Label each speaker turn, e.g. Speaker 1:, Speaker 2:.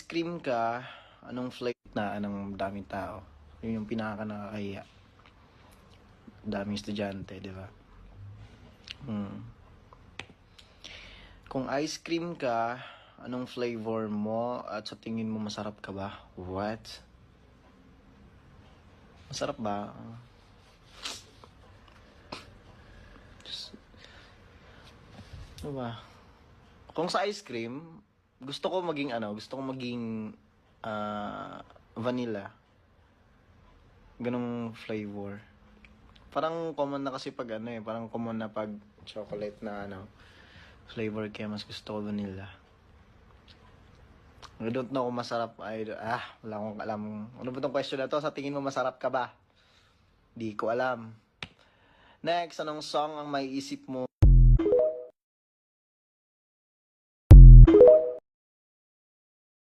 Speaker 1: cream ka, anong flavor na, anong daming tao? Yun yung pinaka nakakahiya. Daming estudyante, di ba? Kung ice cream ka, anong flavor mo at sa tingin mo masarap ka ba? What? Masarap ba? Ano ba? Kung sa ice cream, gusto ko maging vanilla. Ganong flavor. Parang common na kasi pag parang common na pag chocolate na flavor, kaya mas gusto ko vanilla. I don't know kung masarap. Wala akong alam. Ano ba tong question na to? Sa tingin mo masarap ka ba? Di ko alam. Next, anong song ang may isip mo